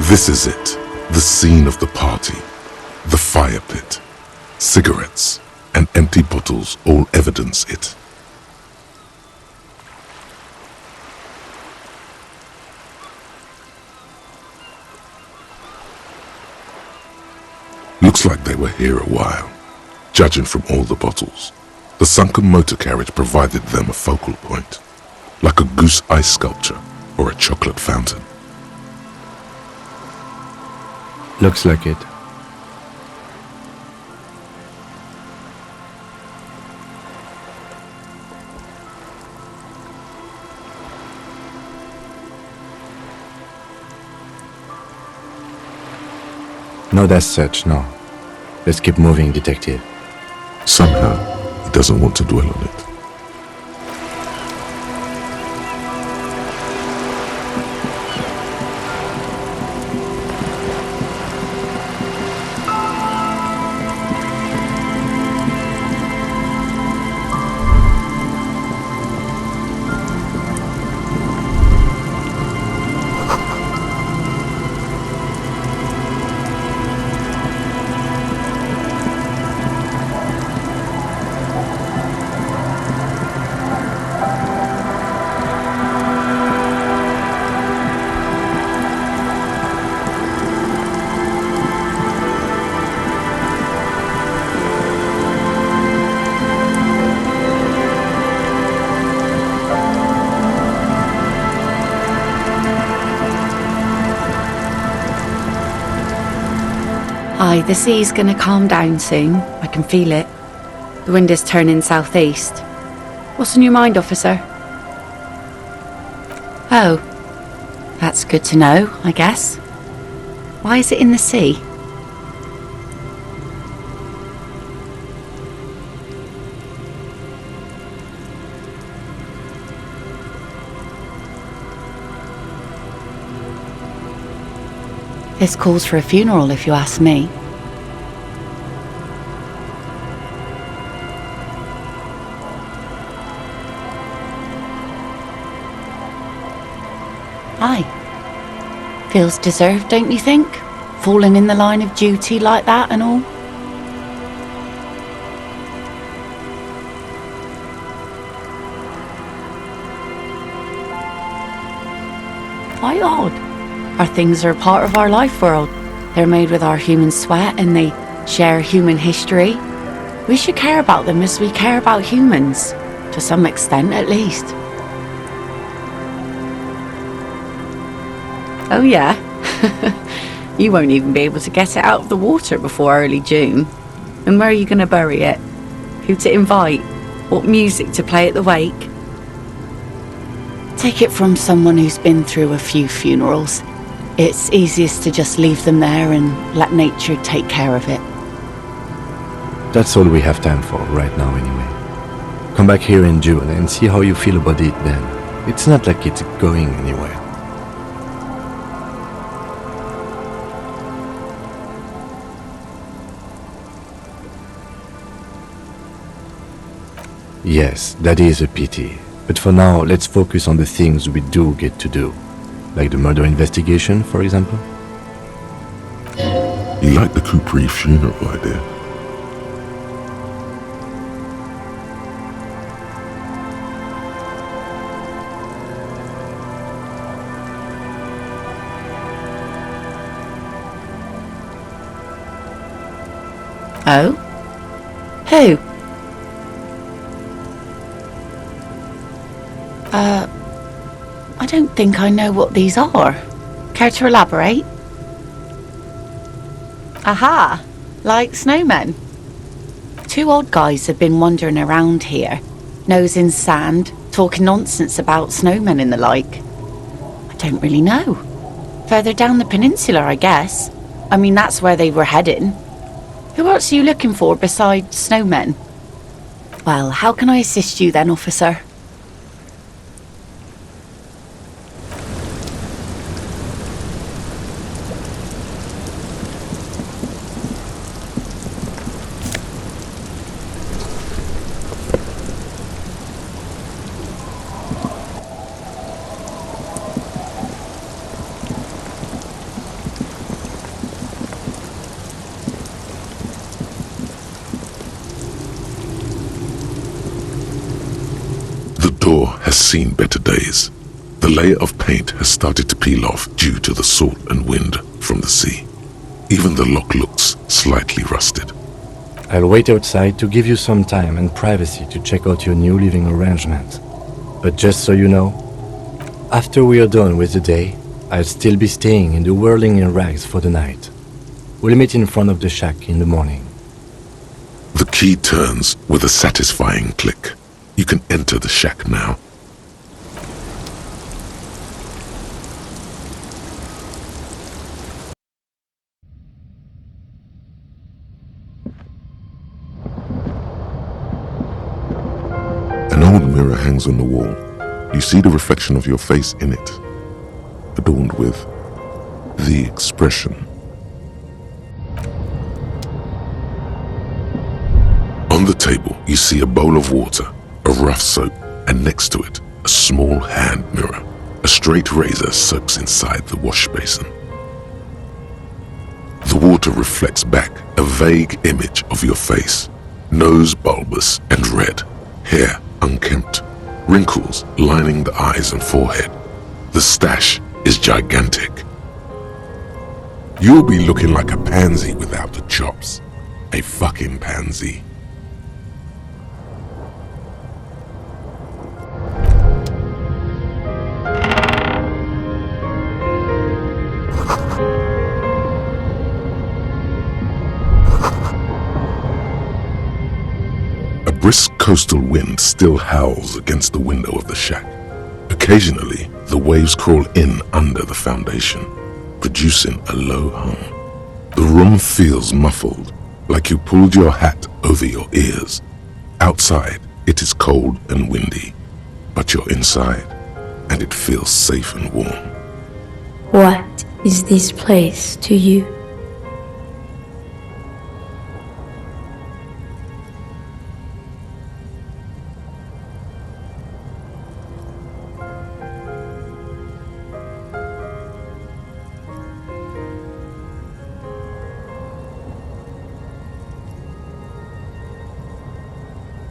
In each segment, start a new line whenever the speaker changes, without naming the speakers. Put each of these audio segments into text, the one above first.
This is it, the scene of the party, the fire pit. Cigarettes and empty bottles all evidence it. Looks like they were here a while, judging from all the bottles. The sunken motor carriage provided them a focal point, like a goose ice sculpture or a chocolate fountain.
Looks like it. Not as such, no. Let's keep moving, detective.
Somehow, he doesn't want to dwell on it.
Aye, the sea's gonna calm down soon. I can feel it. The wind is turning southeast. What's on your mind, officer? Oh, that's good to know, I guess. Why is it in the sea? This calls for a funeral, if you ask me. Aye. Feels deserved, don't you think? Falling in the line of duty like that and all. Quite odd. Our things are a part of our life world. They're made with our human sweat and they share human history. We should care about them as we care about humans, to some extent at least. Oh yeah? You won't even be able to get it out of the water before early June. And where are you going to bury it? Who to invite? What music to play at the wake? Take it from someone who's been through a few funerals. It's easiest to just leave them there and let nature take care of it.
That's all we have time for right now anyway. Come back here in June and see how you feel about it then. It's not like it's going anywhere. Yes, that is a pity. But for now, let's focus on the things we do get to do. Like the murder investigation, for example?
You like the Capri funeral idea?
Oh? Who? I don't think I know what these are. Care to elaborate? Aha! Like snowmen. Two odd guys have been wandering around here, nose in sand, talking nonsense about snowmen and the like. I don't really know. Further down the peninsula, I guess. I mean, that's where they were heading. Who else are you looking for besides snowmen? Well, how can I assist you then, officer?
door has seen better days. The layer of paint has started to peel off due to the salt and wind from the sea. Even the lock looks slightly rusted.
I'll wait outside to give you some time and privacy to check out your new living arrangement. But just so you know, after we are done with the day, I'll still be staying in the Whirling in Rags for the night. We'll meet in front of the shack in the morning.
The key turns with a satisfying click. You can enter the shack now. An old mirror hangs on the wall. You see the reflection of your face in it, adorned with the expression. On the table, you see a bowl of water, a rough soap, and next to it, a small hand mirror. A straight razor soaks inside the wash basin. The water reflects back a vague image of your face. Nose bulbous and red, hair unkempt, wrinkles lining the eyes and forehead. The stash is gigantic. You'll be looking like a pansy without the chops. A fucking pansy. A brisk coastal wind still howls against the window of the shack. Occasionally, the waves crawl in under the foundation, producing a low hum. The room feels muffled, like you pulled your hat over your ears. Outside, it is cold and windy, but you're inside, and it feels safe and warm.
What is this place to you?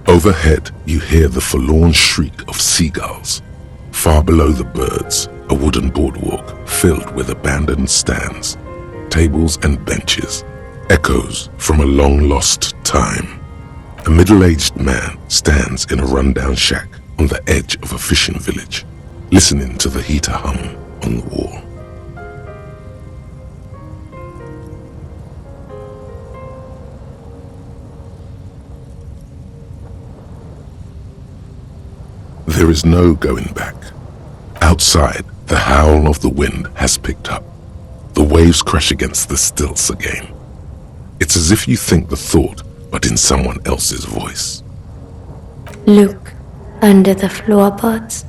Overhead, you hear the forlorn shriek of seagulls. Far below the birds, a wooden boardwalk filled with abandoned stands, tables and benches, echoes from a long-lost time. A middle-aged man stands in a rundown shack on the edge of a fishing village, listening to the heater hum on the wall. There is no going back. Outside, the howl of the wind has picked up. The waves crash against the stilts again. It's as if you think the thought, but in someone else's voice.
Look under the floorboards.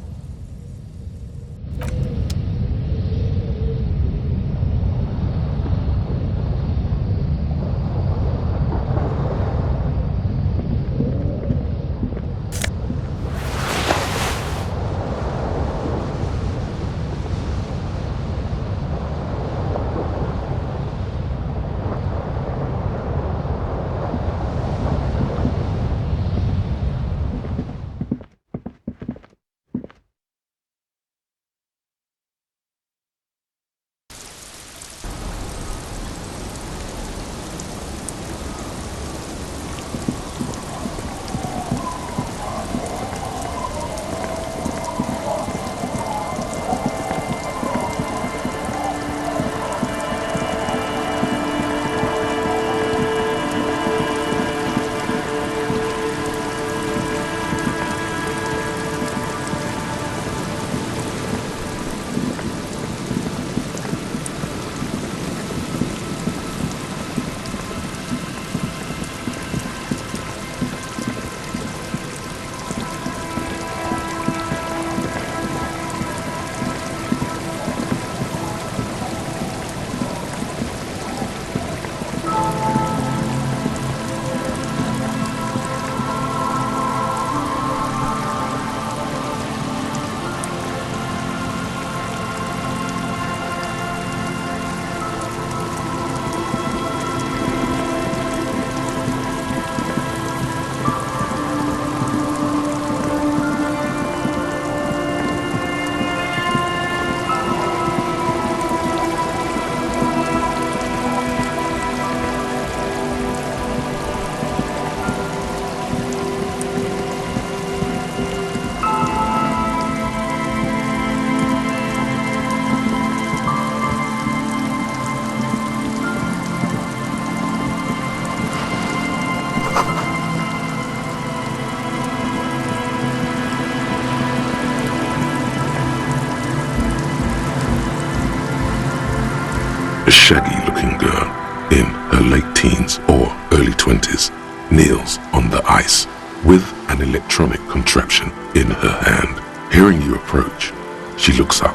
shaggy-looking girl in her late teens or early 20s kneels on the ice with an electronic contraption in her hand. Hearing you approach, she looks up.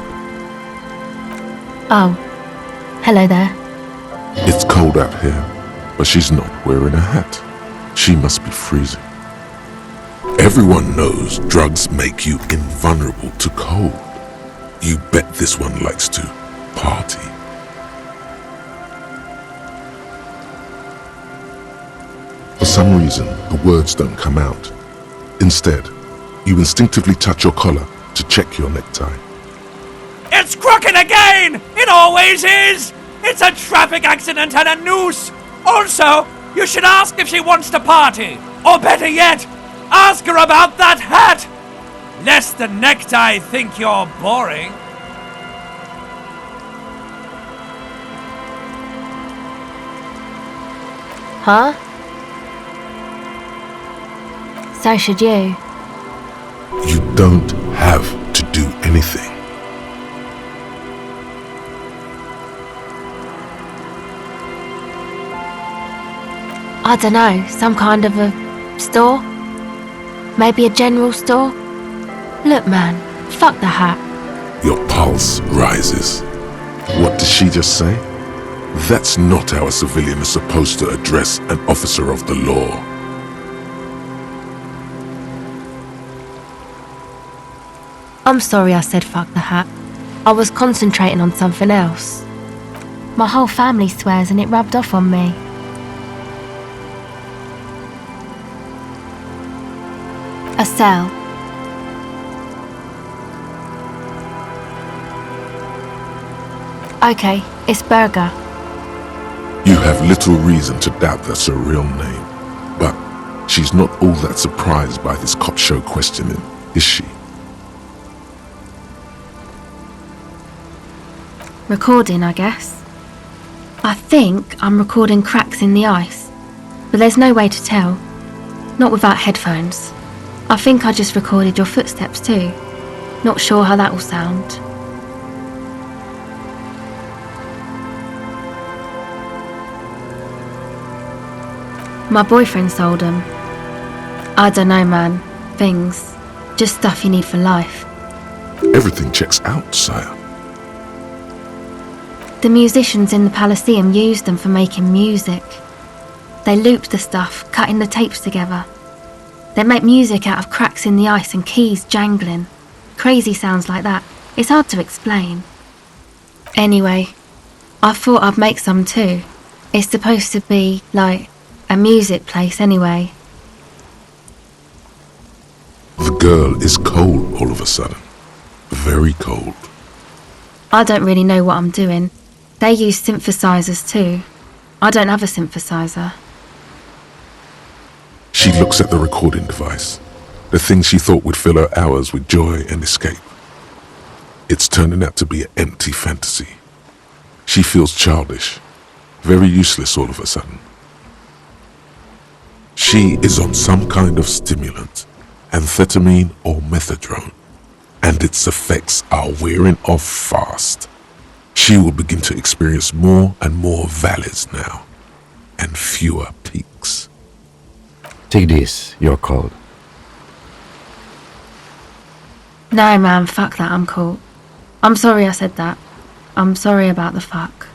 Oh, hello there.
It's cold out here, but she's not wearing a hat. She must be freezing. Everyone knows drugs make you invulnerable to cold. You bet this one likes to party. For some reason, the words don't come out. Instead, you instinctively touch your collar to check your necktie.
It's crooked again! It always is! It's a traffic accident and a noose! Also, you should ask if she wants to party. Or better yet, ask her about that hat! Lest the necktie think you're boring.
Huh? So should you.
You don't have to do anything.
I don't know, some kind of a store? Maybe a general store? Look, man, fuck the hat.
Your pulse rises. What did she just say? That's not how a civilian is supposed to address an officer of the law.
I'm sorry I said fuck the hat. I was concentrating on something else. My whole family swears and it rubbed off on me. A cell. Okay, it's Burger.
You have little reason to doubt that's her real name. But she's not all that surprised by this cop show questioning, is she?
Recording, I guess. I think I'm recording cracks in the ice, but there's no way to tell. Not without headphones. I think I just recorded your footsteps too. Not sure how that will sound. My boyfriend sold them. I don't know, man. Things. Just stuff you need for life.
Everything checks out, sire.
The musicians in the Elysium used them for making music. They looped the stuff, cutting the tapes together. They make music out of cracks in the ice and keys jangling. Crazy sounds like that. It's hard to explain. Anyway, I thought I'd make some too. It's supposed to be, like, a music place anyway.
The girl is cold all of a sudden. Very cold.
I don't really know what I'm doing. They use synthesizers too. I don't have a synthesizer.
She looks at the recording device, the thing she thought would fill her hours with joy and escape. It's turning out to be an empty fantasy. She feels childish, very useless all of a sudden. She is on some kind of stimulant, amphetamine or methadone, and its effects are wearing off fast. She will begin to experience more and more valleys now, and fewer peaks.
Take this, you're cold.
No, man, fuck that, I'm cool. I'm sorry I said that. I'm sorry about the fuck.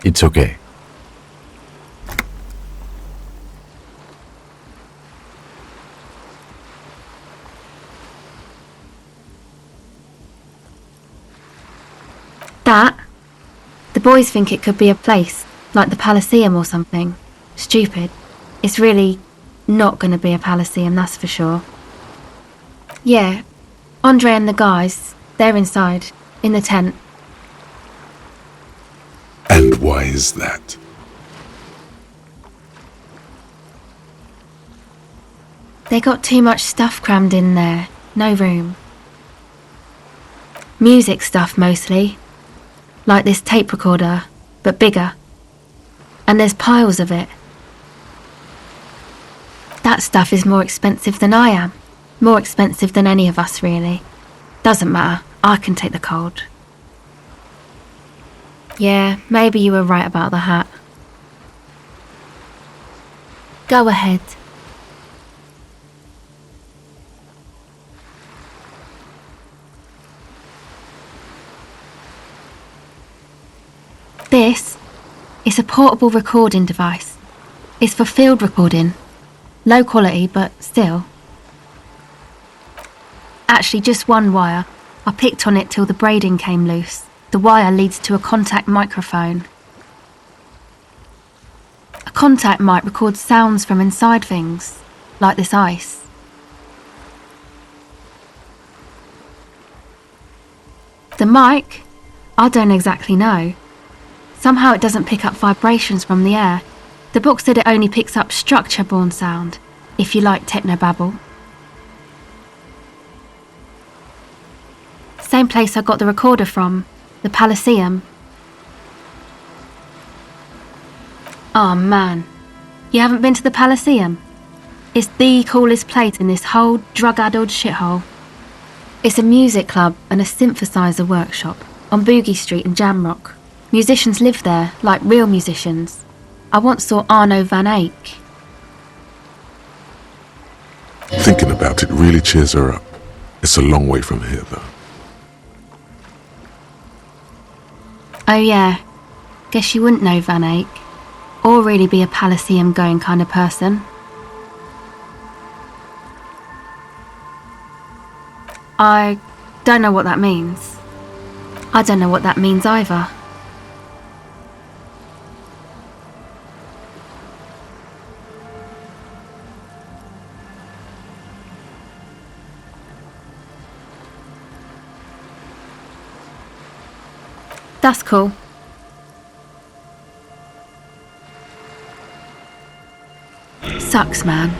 It's okay.
That? The boys think it could be a place, like the Elysium or something. Stupid. It's really not gonna be a Elysium, that's for sure. Yeah, Andre and the guys, they're inside, in the tent.
And why is that?
They got too much stuff crammed in there, no room. Music stuff mostly. Like this tape recorder, but bigger. And there's piles of it. That stuff is more expensive than I am. More expensive than any of us, really. Doesn't matter, I can take the cold. Yeah, maybe you were right about the hat. Go ahead. This is a portable recording device. It's for field recording. Low quality, but still. Actually, just one wire. I picked on it till the braiding came loose. The wire leads to a contact microphone. A contact mic records sounds from inside things, like this ice. The mic? I don't exactly know. Somehow it doesn't pick up vibrations from the air. The book said it only picks up structure-borne sound, if you like technobabble. Same place I got the recorder from, the Elysium. Oh man, you haven't been to the Elysium? It's the coolest place in this whole drug-addled shithole. It's a music club and a synthesizer workshop on Boogie Street in Jamrock. Musicians live there, like real musicians. I once saw Arno van Eyck.
Thinking about it really cheers her up. It's a long way from here, though.
Oh yeah, guess you wouldn't know Van Eyck, or really be a Elysium going kind of person. I don't know what that means. I don't know what that means either. That's cool. Sucks, man.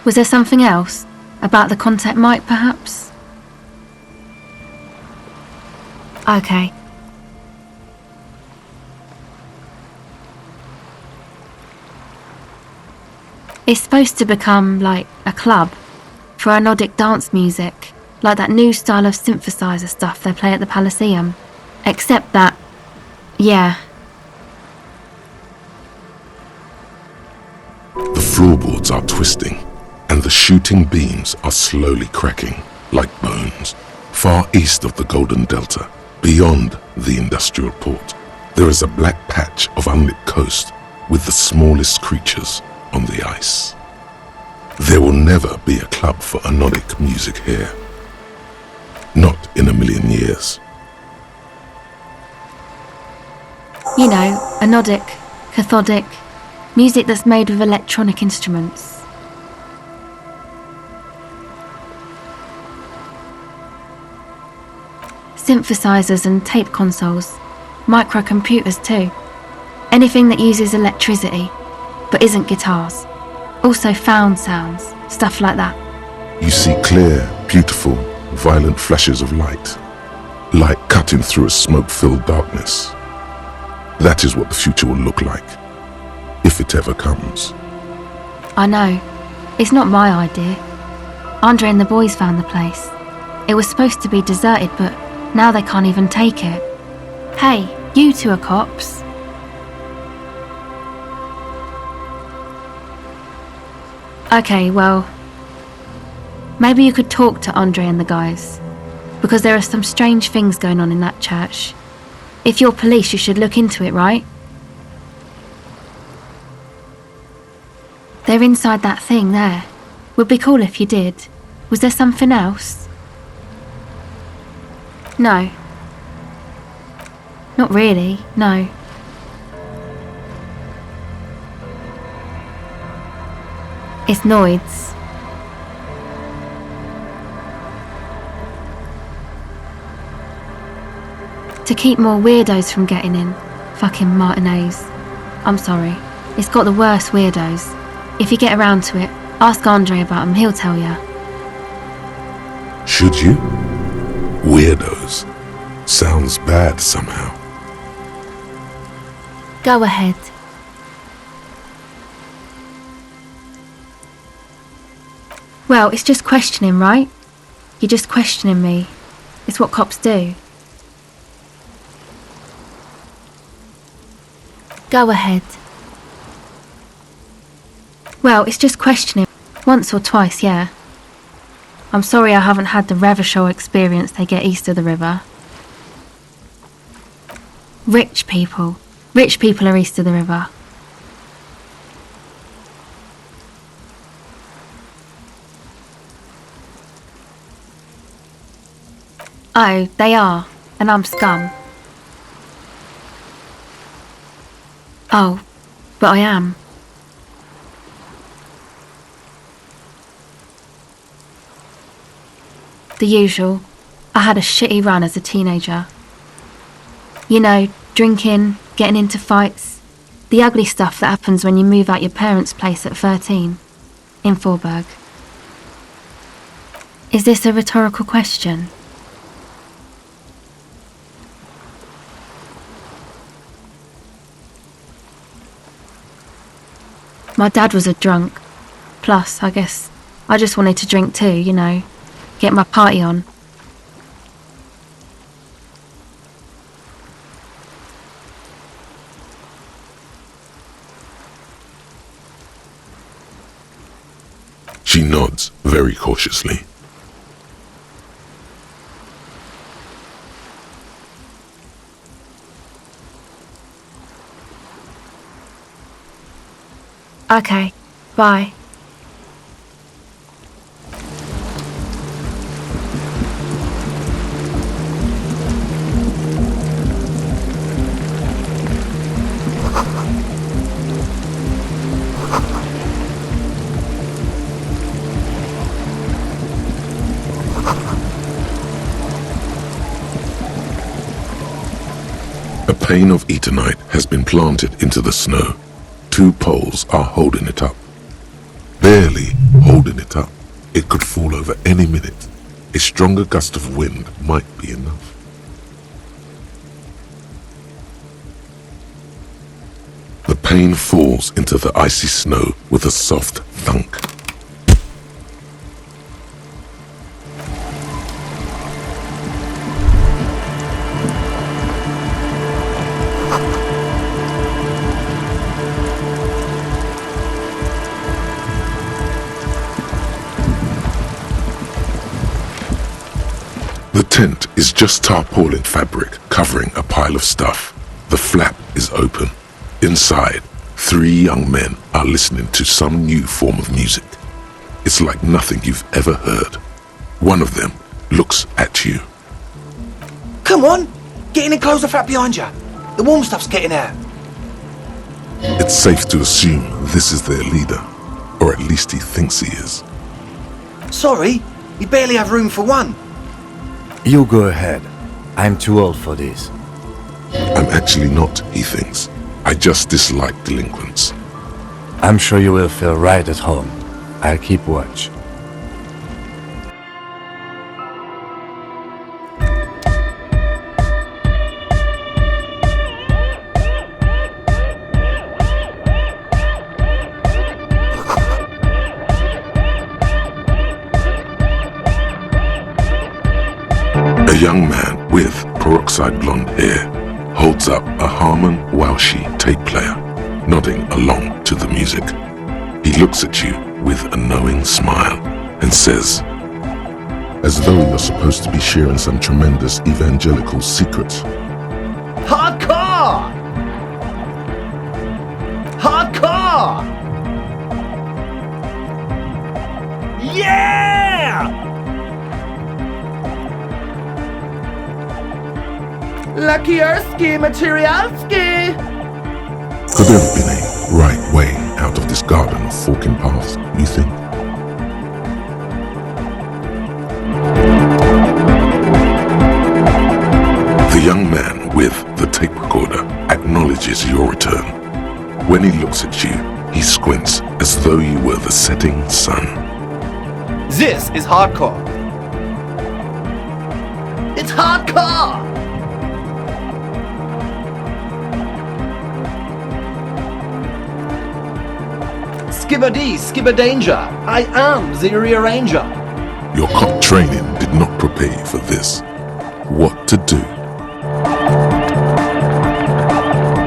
Was there something else? About the contact mic, perhaps? Okay. It's supposed to become, like, a club for anodic dance music, like that new style of synthesizer stuff they play at the Elysium. Except that, yeah.
The floorboards are twisting, and the shooting beams are slowly cracking, like bones. Far east of the Golden Delta, beyond the industrial port, there is a black patch of unlit coast with the smallest creatures on the ice. There will never be a club for anodic music here. Not in a million years.
You know, anodic, cathodic, music that's made with electronic instruments. Synthesizers and tape consoles, microcomputers too. Anything that uses electricity, but isn't guitars. Also found sounds, stuff like that.
You see clear, beautiful, violent flashes of light. Light cutting through a smoke-filled darkness. That is what the future will look like, if it ever comes.
I know. It's not my idea. Andre and the boys found the place. It was supposed to be deserted, but now they can't even take it. Hey, you two are cops. Okay, well, maybe you could talk to Andre and the guys, because there are some strange things going on in that church. If you're police, you should look into it, right? They're inside that thing there. Would be cool if you did. Was there something else? No. Not really, no. It's Noids. To keep more weirdos from getting in. Fucking Martinez. I'm sorry. It's got the worst weirdos. If you get around to it, ask Andre about them, he'll tell ya.
Should you? Weirdos. Sounds bad somehow.
Go ahead. Well, it's just questioning, right? You're just questioning me. It's what cops do. Go ahead. Well, it's just questioning. Once or twice, yeah. I'm sorry I haven't had the Revachol experience they get east of the river. Rich people. Rich people are east of the river. Oh, they are. And I'm scum. Oh, but I am. The usual. I had a shitty run as a teenager. You know, drinking, getting into fights. The ugly stuff that happens when you move out your parents' place at 13. In Forberg. Is this a rhetorical question? My dad was a drunk. Plus, I guess, I just wanted to drink too, you know. Get my party on.
She nods very cautiously.
Okay, bye.
A pane of eternite has been planted into the snow. 2 poles are holding it up. Barely holding it up. It could fall over any minute. A stronger gust of wind might be enough. The pane falls into the icy snow with a soft thunk. The tent is just tarpaulin fabric covering a pile of stuff. The flap is open. Inside, 3 young men are listening to some new form of music. It's like nothing you've ever heard. One of them looks at you.
Come on! Get in and close the flap behind you. The warm stuff's getting out.
It's safe to assume this is their leader, or at least he thinks he is.
Sorry, you barely have room for one.
You go ahead. I'm too old for this.
I'm actually not, he thinks. I just dislike delinquents.
I'm sure you will feel right at home. I'll keep watch.
A young man with peroxide blonde hair holds up a Harman Walshy tape player, nodding along to the music. He looks at you with a knowing smile and says, as though you're supposed to be sharing some tremendous evangelical secrets.
Hardcore! Hardcore! Yeah! Lucky Ersky Materialski!
Could there have been a right way out of this garden of forking paths, you think? The young man with the tape recorder acknowledges your return. When he looks at you, he squints as though you were the setting sun.
This is hardcore. It's hardcore! Skibbity, skibberdanger. I am the rearranger.
Your cop training did not prepare you for this. What to do?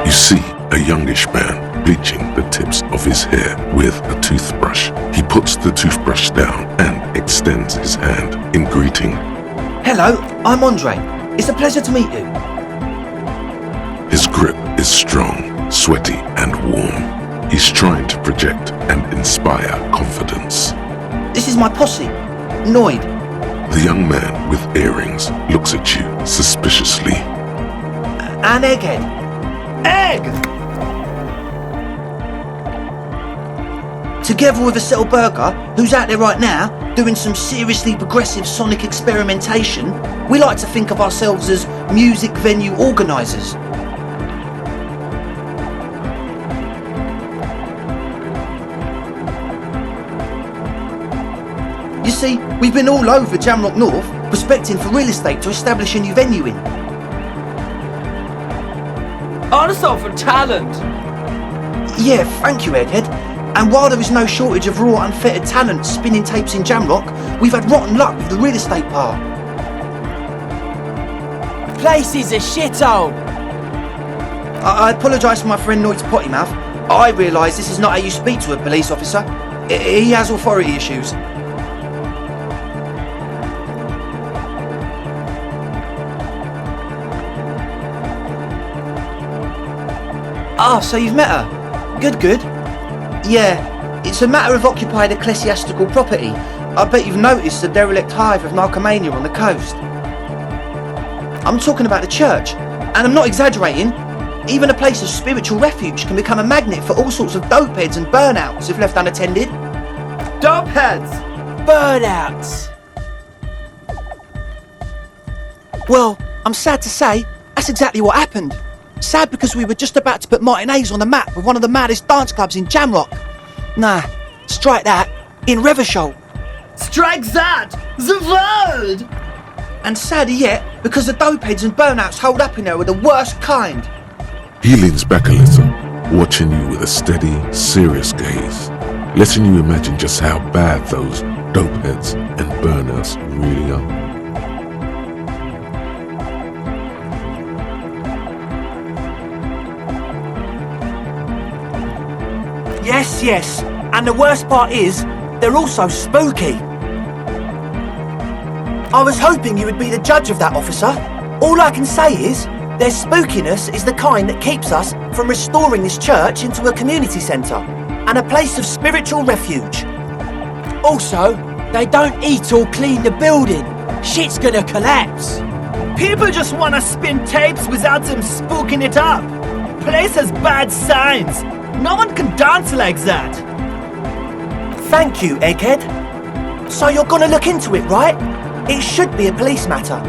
You see a youngish man bleaching the tips of his hair with a toothbrush. He puts the toothbrush down and extends his hand in greeting.
Hello, I'm Andre. It's a pleasure to meet you.
His grip is strong, sweaty and warm. He's trying to project and inspire confidence.
This is my posse, Noid.
The young man with earrings looks at you suspiciously.
And Egghead. Egg! Together with a Settle Burger, who's out there right now, doing some seriously progressive sonic experimentation, we like to think of ourselves as music venue organisers. You see, we've been all over Jamrock North, prospecting for real estate to establish a new venue in.
Also for talent.
Yeah, thank you, Egghead. And while there is no shortage of raw, unfettered talent spinning tapes in Jamrock, we've had rotten luck with the real estate part.
Place is a shithole.
I apologise for my friend Noid's potty mouth. I realise this is not how you speak to a police officer. He has authority issues. Ah, so you've met her? Good. Yeah, it's a matter of occupied ecclesiastical property. I bet you've noticed the derelict hive of narcomania on the coast. I'm talking about the church, and I'm not exaggerating. Even a place of spiritual refuge can become a magnet for all sorts of dopeheads and burnouts if left unattended.
Dopeheads. Burnouts.
Well, I'm sad to say, that's exactly what happened. Sad because we were just about to put Martinez on the map with one of the maddest dance clubs in Jamrock. Nah, strike that, in Revachol.
Strike that! The word!
And sadder yet, because the dopeheads and burnouts holed up in there were the worst kind.
He leans back a little, watching you with a steady, serious gaze, letting you imagine just how bad those dopeheads and burnouts really are.
Yes, and the worst part is, they're also spooky. I was hoping you would be the judge of that, officer. All I can say is, their spookiness is the kind that keeps us from restoring this church into a community centre and a place of spiritual refuge. Also, they don't eat or clean the building. Shit's gonna collapse.
People just wanna spin tapes without them spooking it up. Place has bad signs. No one can dance like that.
Thank you, Egghead. So you're gonna look into it, right? It should be a police matter.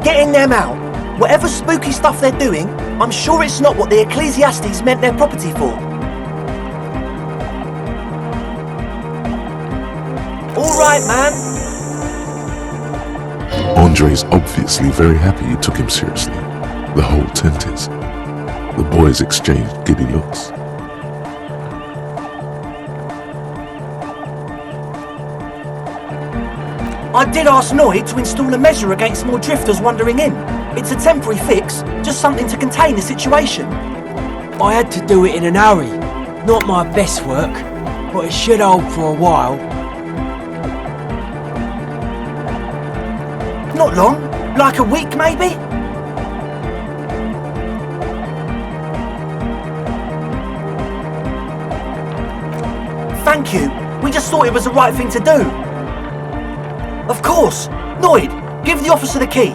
Getting them out. Whatever spooky stuff they're doing, I'm sure it's not what the Ecclesiastes meant their property for. All right, man.
Andre's obviously very happy you took him seriously. The whole tent is. The boys exchanged giddy looks.
I did ask Noid to install a measure against more drifters wandering in. It's a temporary fix, just something to contain the situation.
I had to do it in a hurry. Not my best work, but it should hold for a while.
Not long, like a week maybe? Thank you. We just thought it was the right thing to do. Of course. Noid, give the officer the key.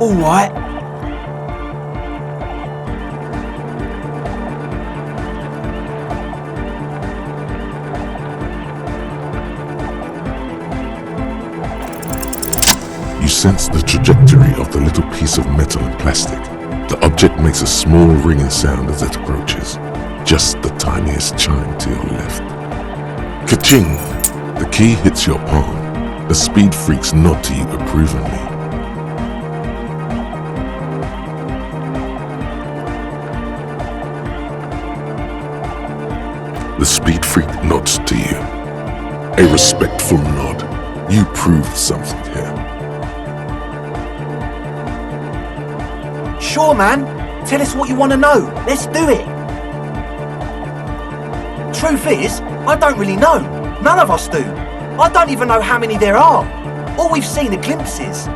All right.
You sense the trajectory of the little piece of metal and plastic. The object makes a small ringing sound as it approaches. Just the tiniest chime to your left. Ka-ching! The key hits your palm. The speed freaks nod to you approvingly. The speed freak nods to you. A respectful nod. You proved something here.
Sure, man. Tell us what you want to know. Let's do it. truth is, I don't really know. None of us do. I don't even know how many there are. All we've seen are glimpses.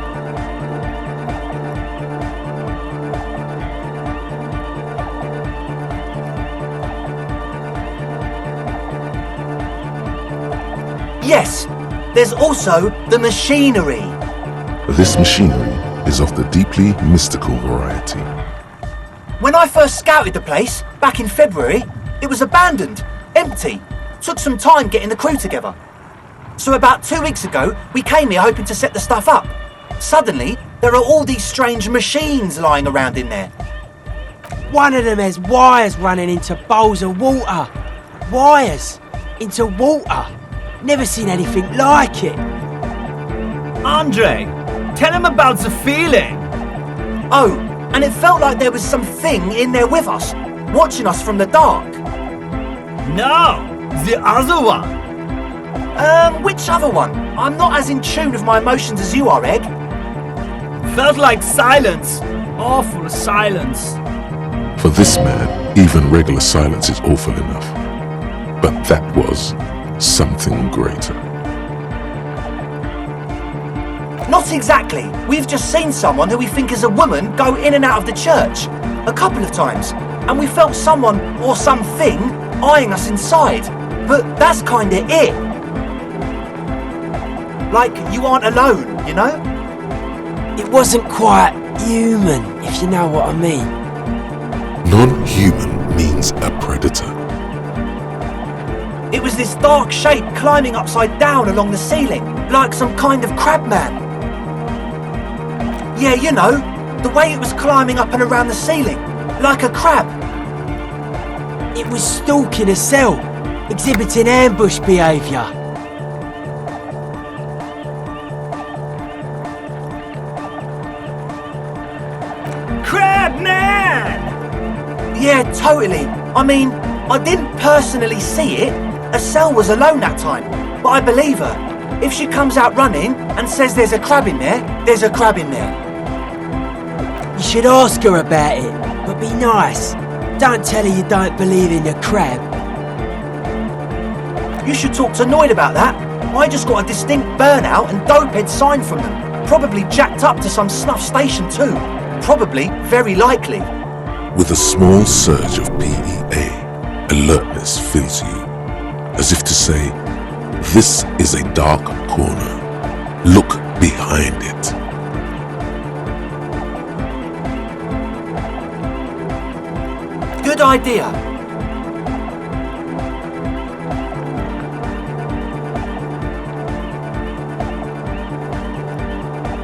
Yes, there's also the machinery.
This machinery is of the deeply mystical variety.
When I first scouted the place, back in February, it was abandoned, empty. Took some time getting the crew together. So about 2 weeks ago, we came here hoping to set the stuff up. Suddenly, there are all these strange machines lying around in there.
One of them has wires running into bowls of water. Wires into water. Never seen anything like it.
Andre, tell him about the feeling.
Oh, and it felt like there was something in there with us, watching us from the dark.
No, the other one.
Which other one? I'm not as in tune with my emotions as you are, Egg.
Felt like silence. Awful silence.
For this man, even regular silence is awful enough. But that was something greater.
Not exactly. We've just seen someone who we think is a woman go in and out of the church. A couple of times. And we felt someone or something eyeing us inside. But that's kinda it. Like you aren't alone, you know?
It wasn't quite human, if you know what I mean.
Non-human means a predator.
It was this dark shape climbing upside down along the ceiling, like some kind of crab man. Yeah, you know, the way it was climbing up and around the ceiling, like a crab.
It was stalking a cell, exhibiting ambush behaviour.
Crab man!
Yeah, totally. I mean, I didn't personally see it. A cell was alone that time, but I believe her. If she comes out running and says there's a crab in there, there's a crab in there.
You should ask her about it, but be nice. Don't tell her you don't believe in the crab.
You should talk to Noid about that. I just got a distinct burnout and dopehead sign from them. Probably jacked up to some snuff station too. Probably, very likely.
With a small surge of PEA, alertness fills you, as if to say, this is a dark corner. Look behind it.
Good idea.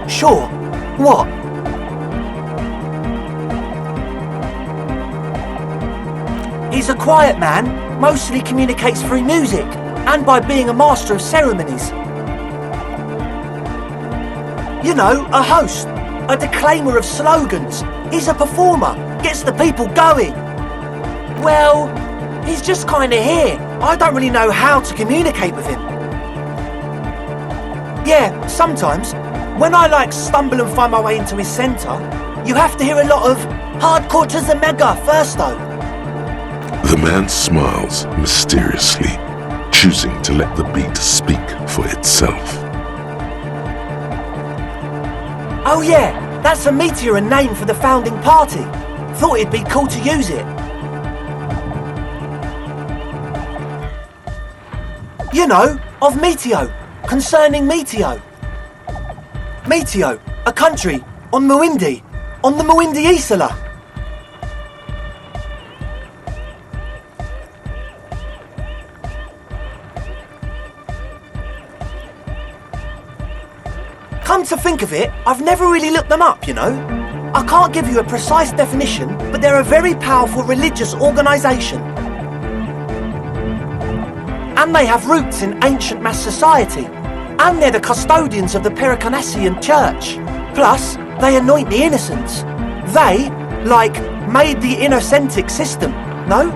Sure. What? He's a quiet man, mostly communicates through music, and by being a master of ceremonies. You know, a host, a declaimer of slogans. He's a performer, gets the people going. Well, he's just kinda here. I don't really know how to communicate with him. Yeah, sometimes, when I stumble and find my way into his centre, you have to hear a lot of hardcore to the mega first though.
The man smiles mysteriously, choosing to let the beat speak for itself.
Oh yeah, that's a Meteor name for the founding party. Thought it'd be cool to use it. You know, of Meteo, concerning Meteo. Meteo, a country, on Muindi, on the Muindi Isla. Come to think of it, I've never really looked them up, you know. I can't give you a precise definition, but they're a very powerful religious organisation. And they have roots in ancient mass society. And they're the custodians of the Pericanassian Church. Plus, they anoint the innocents. They, made the innocentic system, no?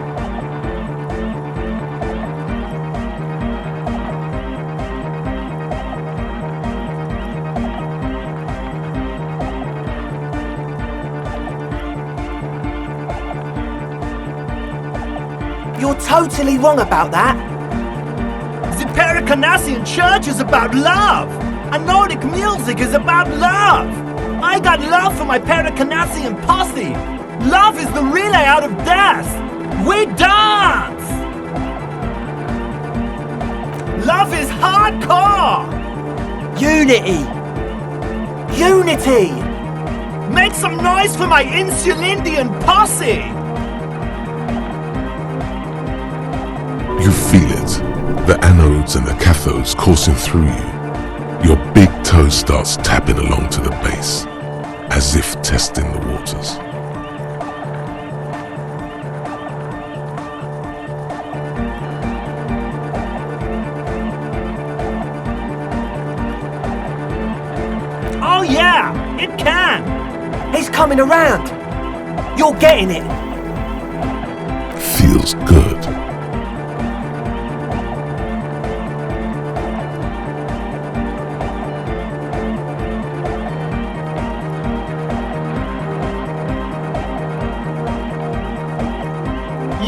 You're
totally wrong about that.
The Paracanassian church is about love, and Nordic music is about love. I got love for my Paracanassian posse. Love is the relay out of death. We dance. Love is hardcore.
Unity! Unity!
Make some noise for my Insulindian posse.
You feel it, the anodes and the cathodes coursing through you. Your big toe starts tapping along to the base, as if testing the waters.
Oh yeah, it can.
He's coming around! You're getting it!
Feels good.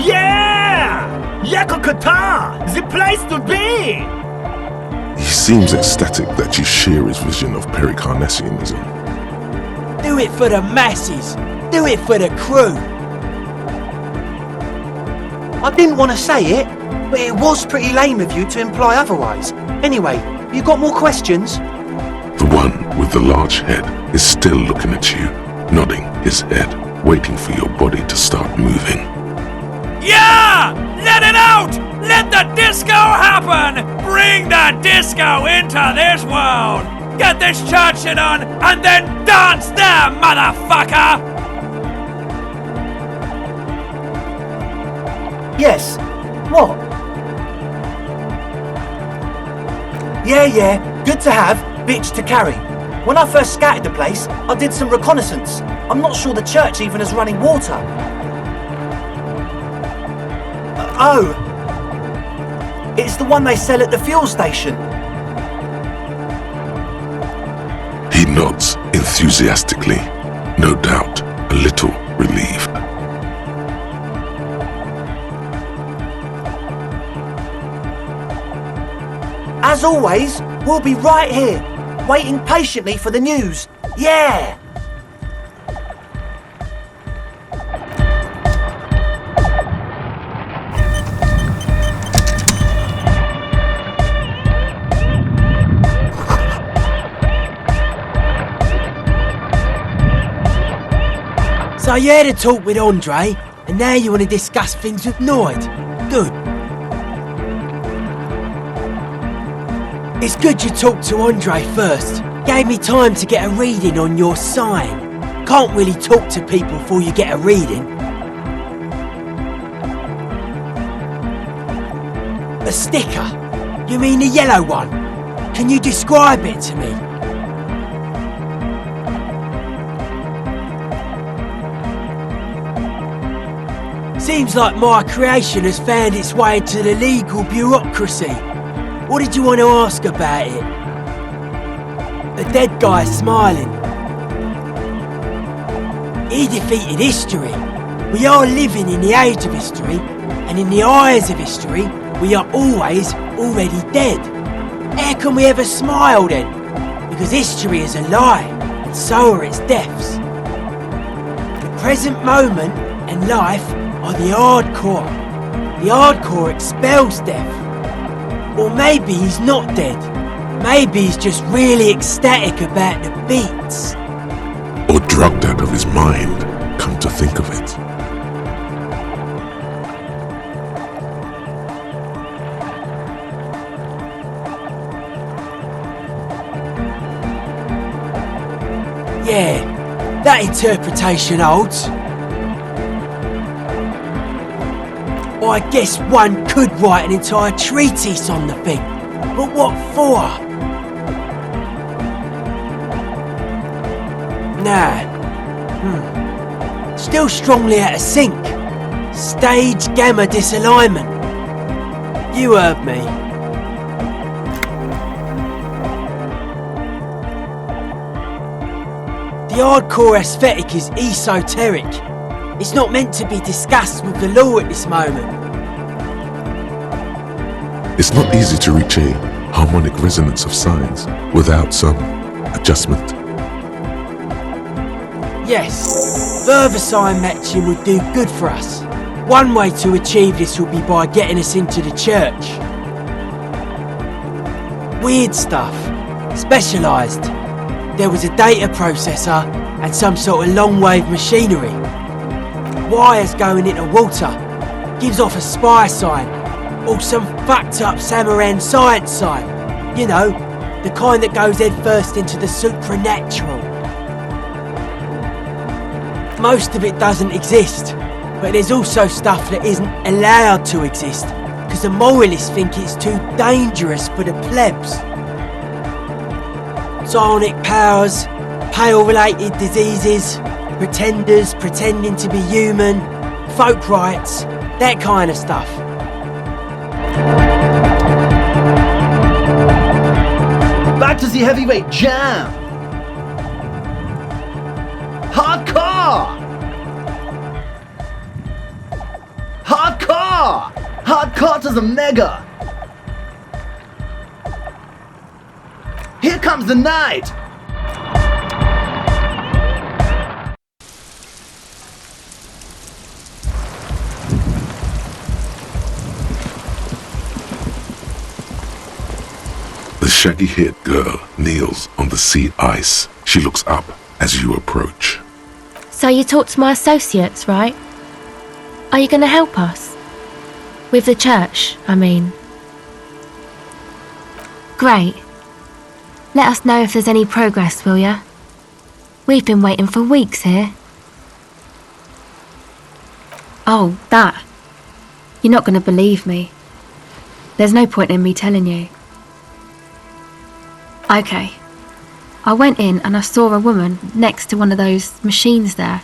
Yeah! Yakokata, the place to be.
He seems ecstatic that you share his vision of Pericarnassianism.
Do it for the masses! Do it for the crew! I didn't want to say it, but it was pretty lame of you to imply otherwise. Anyway, you got more questions?
The one with the large head is still looking at you, nodding his head, waiting for your body to start moving.
Yeah! Let it out! Let the disco happen! Bring the disco into this world! Get this church shit on, and then dance there, motherfucker!
Yes. What? Yeah, good to have, bitch to carry. When I first scouted the place, I did some reconnaissance. I'm not sure the church even has running water. Oh! It's the one they sell at the fuel station.
He nods enthusiastically, no doubt a little relieved.
As always, we'll be right here, waiting patiently for the news. Yeah! So you had a talk with Andre, and now you want to discuss things with Noid. Good. It's good you talked to Andre first. Gave me time to get a reading on your sign. Can't really talk to people before you get a reading. A sticker? You mean the yellow one? Can you describe it to me? Seems like my creation has found its way into the legal bureaucracy. What did you want to ask about it? The dead guy smiling. He defeated history. We are living in the age of history, and in the eyes of history, we are always already dead. How can we ever smile then? Because history is a lie, and so are its deaths. The present moment and life are the hardcore. The hardcore expels death. Or maybe he's not dead. Maybe he's just really ecstatic about the beats.
Or drugged out of his mind, come to think of it.
Yeah, that interpretation holds. I guess one could write an entire treatise on the thing. But what for? Nah. Still strongly out of sync. Stage gamma disalignment. You heard me. The hardcore aesthetic is esoteric. It's not meant to be discussed with the law at this moment.
It's not easy to reach a harmonic resonance of signs without some adjustment.
Yes, further sign matching would do good for us. One way to achieve this would be by getting us into the church. Weird stuff. Specialised. There was a data processor and some sort of long-wave machinery. Wires going into water. Gives off a spy sign. Or some fucked up Samaran science sign. You know, the kind that goes head first into the supernatural. Most of it doesn't exist, but there's also stuff that isn't allowed to exist because the moralists think it's too dangerous for the plebs. Psionic powers, pale-related diseases, pretenders pretending to be human, folk rights, that kind of stuff.
Back to the heavyweight jam! Hardcore! Hardcore! Hardcore to the mega! Here comes the night!
The shaggy-haired girl kneels on the sea ice. She looks up as you approach.
So you talked to my associates, right? Are you going to help us? With the church, I mean. Great. Let us know if there's any progress, will ya? We've been waiting for weeks here. Oh, that. You're not going to believe me. There's no point in me telling you. Okay. I went in and I saw a woman next to one of those machines there.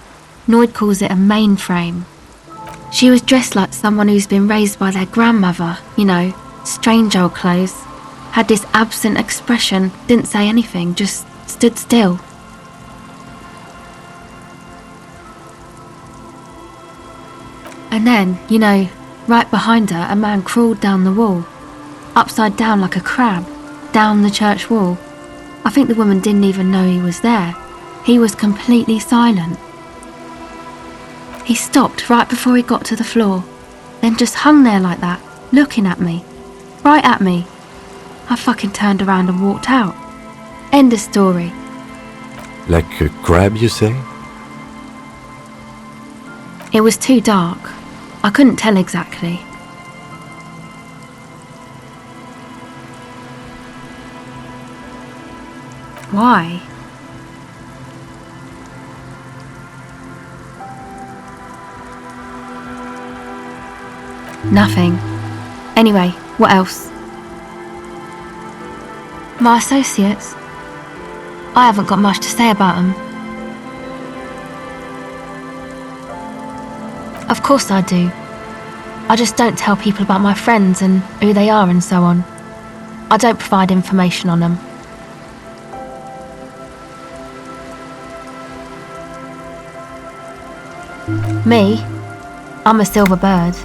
Noid calls it a mainframe. She was dressed like someone who's been raised by their grandmother, you know, strange old clothes. Had this absent expression, didn't say anything, just stood still. And then, you know, right behind her, a man crawled down the wall, upside down like a crab, down the church wall. I think the woman didn't even know he was there. He was completely silent. He stopped right before he got to the floor, then just hung there like that, looking at me. Right at me. I fucking turned around and walked out. End of story.
Like a crab, you say?
It was too dark. I couldn't tell exactly. Why? Nothing. Anyway, what else? My associates? I haven't got much to say about them. Of course I do. I just don't tell people about my friends and who they are and so on. I don't provide information on them. Me? I'm a silver bird.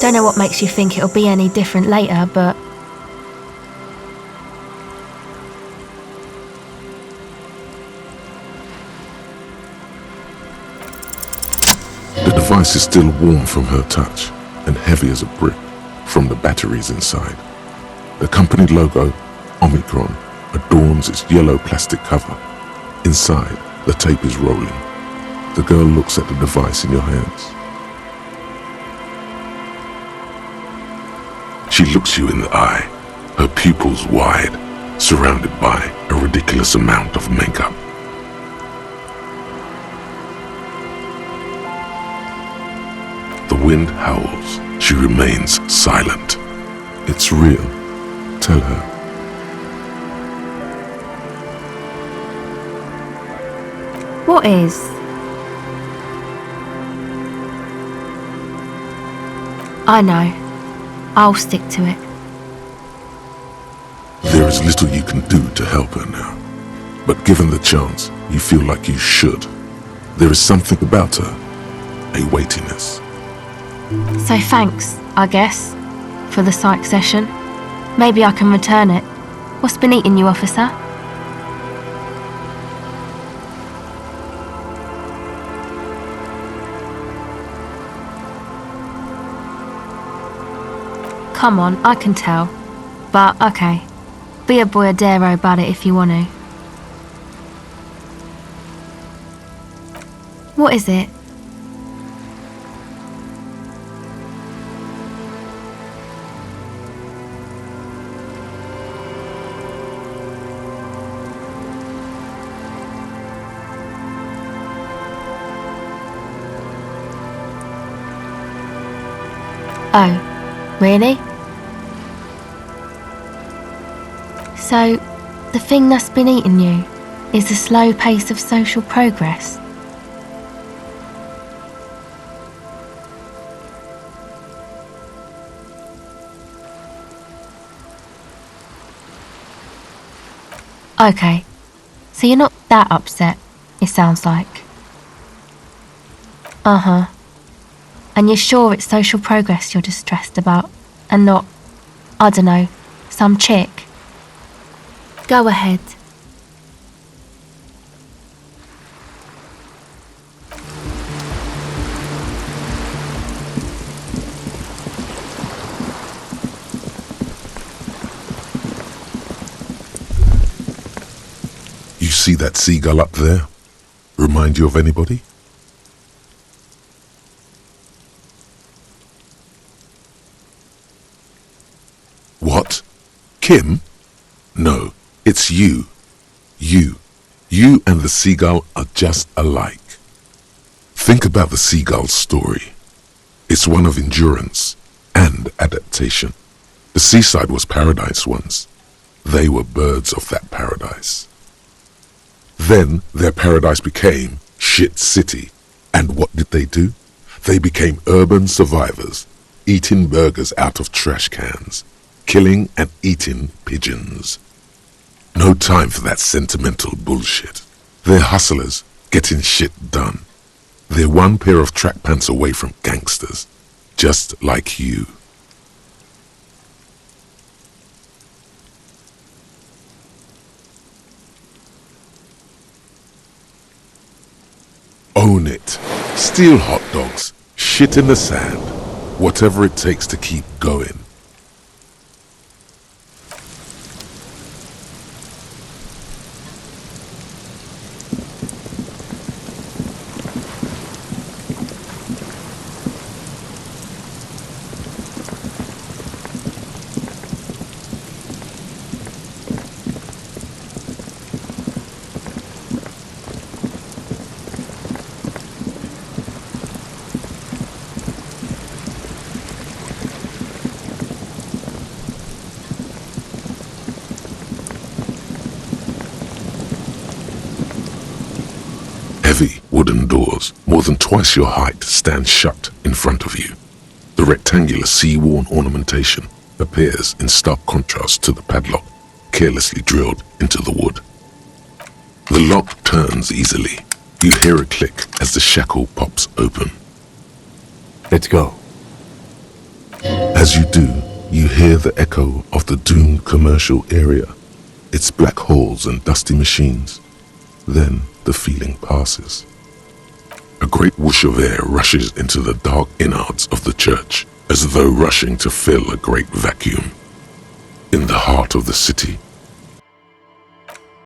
Don't know what makes you think it'll be any different later, but...
The device is still warm from her touch and heavy as a brick from the batteries inside. The company logo, Omicron, adorns its yellow plastic cover. Inside, the tape is rolling. The girl looks at the device in your hands. She looks you in the eye, her pupils wide, surrounded by a ridiculous amount of makeup. The wind howls. She remains silent. It's real. Tell her.
What is? I know. I'll stick to it.
There is little you can do to help her now. But given the chance, you feel like you should. There is something about her, a weightiness.
So thanks, I guess. for the psych session. Maybe I can return it. What's been eating you, officer? Come on, I can tell. But, okay. Be a boyadero about it if you want to. What is it? Oh, really? So, the thing that's been eating you is the slow pace of social progress. Okay, so you're not that upset, it sounds like. Uh-huh. And you're sure it's social progress you're distressed about, and not, I don't know, some chick? Go ahead.
You see that seagull up there? Remind you of anybody? What? Kim? No, it's you. You and the seagull are just alike. Think about the seagull's story. It's one of endurance and adaptation. The seaside was paradise once. They were birds of that paradise. Then their paradise became shit city. And what did they do? They became urban survivors, eating burgers out of trash cans, killing and eating pigeons. No time for that sentimental bullshit. They're hustlers, getting shit done. They're one pair of track pants away from gangsters, just like you. Own it. Steal hot dogs, shit in the sand, whatever it takes to keep going. Heavy wooden doors, more than twice your height, stand shut in front of you. The rectangular sea-worn ornamentation appears in stark contrast to the padlock carelessly drilled into the wood. The lock turns easily. You hear a click as the shackle pops open.
Let's go.
As you do, you hear the echo of the doomed commercial area, its black holes and dusty machines. Then the feeling passes. A great whoosh of air rushes into the dark innards of the church, as though rushing to fill a great vacuum. In the heart of the city,